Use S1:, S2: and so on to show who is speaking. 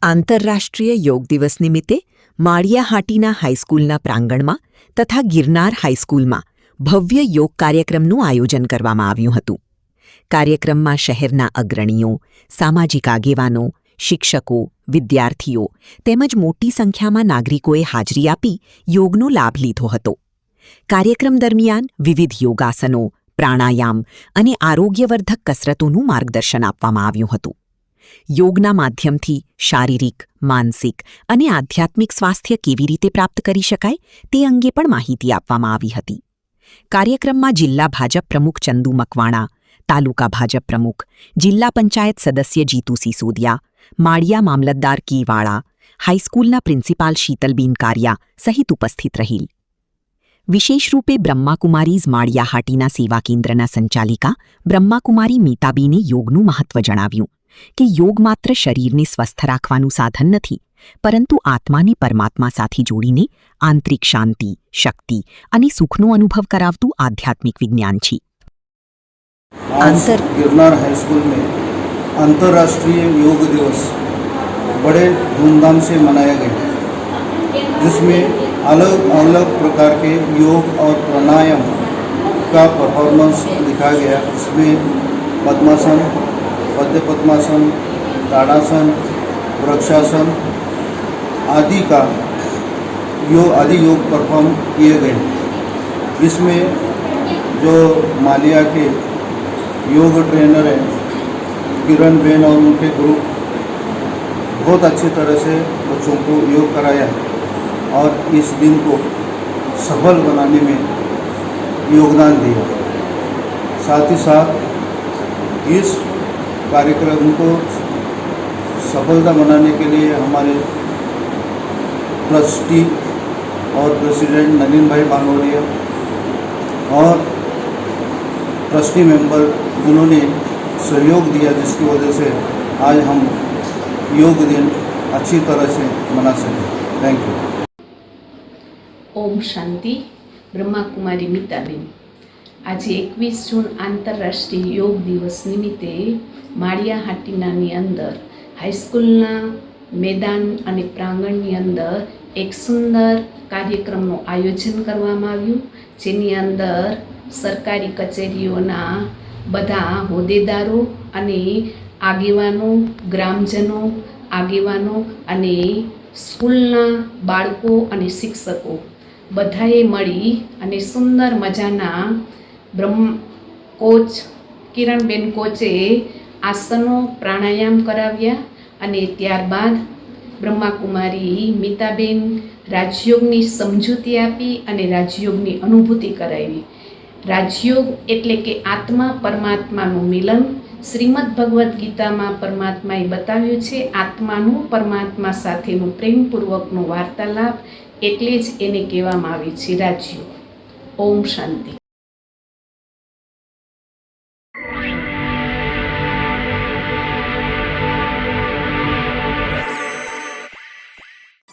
S1: આંતરરાષ્ટ્રીય યોગ દિવસ નિમિત્તે માળિયાહાટીના હાઈસ્કૂલના પ્રાંગણમાં તથા ગિરનાર હાઈસ્કૂલમાં ભવ્ય યોગ કાર્યક્રમનું આયોજન કરવામાં આવ્યું હતું. કાર્યક્રમમાં શહેરના અગ્રણીઓ, સામાજિક આગેવાનો, શિક્ષકો, વિદ્યાર્થીઓ તેમજ મોટી સંખ્યામાં નાગરિકોએ હાજરી આપી યોગનો લાભ લીધો હતો. કાર્યક્રમ દરમિયાન વિવિધ યોગાસનો, પ્રાણાયામ અને આરોગ્યવર્ધક કસરતોનું માર્ગદર્શન આપવામાં આવ્યું હતું. યોગના માધ્યમથી શારીરિક, માનસિક અને આધ્યાત્મિક સ્વાસ્થ્ય કેવી રીતે પ્રાપ્ત કરી શકાય તે અંગે પણ માહિતી આપવામાં આવી હતી. કાર્યક્રમમાં જિલ્લા ભાજપ પ્રમુખ ચંદુ મકવાણા, તાલુકા ભાજપ પ્રમુખ, જિલ્લા પંચાયત સદસ્ય જીતુ સિસોદિયા, માળિયા મામલતદાર કીવાળા, હાઈસ્કૂલના પ્રિન્સિપાલ શીતલબીન કારિયા સહિત ઉપસ્થિત રહેલ. વિશેષ રૂપે બ્રહ્માકુમારીઝ માળિયાહાટીના સેવા કેન્દ્રના સંચાલિકા બ્રહ્માકુમારી મીતાબીને યોગનું મહત્વ જણાવ્યું કે યોગ માત્ર શરીરને સ્વસ્થ રાખવાનું સાધન નથી, પરંતુ આત્માને પરમાત્મા સાથે જોડીને આંતરિક શાંતિ, શક્તિ અને સુખનો અનુભવ કરાવતું આધ્યાત્મિક વિજ્ઞાન છે.
S2: गिरनार हाई स्कूल में अंतर्राष्ट्रीय योग दिवस बड़े धूमधाम से मनाया गया, जिसमें अलग अलग प्रकार के योग और प्राणायाम का परफॉर्मेंस दिखाया गया. इसमें पद्मासन, पद्य पद्मासन, ताड़ासन, वृक्षासन आदि योग परफॉर्म किए गए. इसमें जो मालिया के योग ट्रेनर हैं किरण बेन और उनके ग्रुप बहुत अच्छी तरह से बच्चों को योग कराया और इस दिन को सफल बनाने में योगदान दिया. साथ ही साथ इस कार्यक्रम को सफलता बनाने के लिए हमारे ट्रस्टी और प्रेसिडेंट नवीन भाई बानोरिया और ट्रस्टी मेंबर उन्होंने सहयोग दिया, जिसकी वजह से आज हम योग दिन अच्छी तरह से मना सकें. Thank you.
S3: ओम शांति. બ્રહ્માકુમારી મીતાબેન. આજે 21 જૂન આંતરરાષ્ટ્રીય યોગ દિવસ નિમિત્તે માળિયાહાટીનાની અંદર હાઈસ્કૂલના મેદાન અને પ્રાંગણની અંદર એક સુંદર કાર્યક્રમનું આયોજન કરવામાં આવ્યું, જેની અંદર સરકારી કચેરીઓના બધા હોદ્દેદારો અને આગેવાનો, ગ્રામજનો, આગેવાનો અને સ્કૂલના બાળકો અને શિક્ષકો બધાએ મળી અને સુંદર મજાના કોચ કિરણબેન કોચે આસનો, પ્રાણાયામ કરાવ્યા અને ત્યારબાદ બ્રહ્માકુમારી મીતાબેન રાજયોગની સમજૂતી આપી અને રાજયોગની અનુભૂતિ કરાવી. રાજયોગ એટલે કે આત્મા પરમાત્માનું મિલન. શ્રીમદ ભગવદ્ ગીતામાં પરમાત્માએ બતાવ્યું છે આત્માનું પરમાત્મા સાથેનું પ્રેમપૂર્વકનો વાર્તાલાપ, એટલે જ એને કહેવામાં આવે છે રાજયોગ. ઓમ શાંતિ.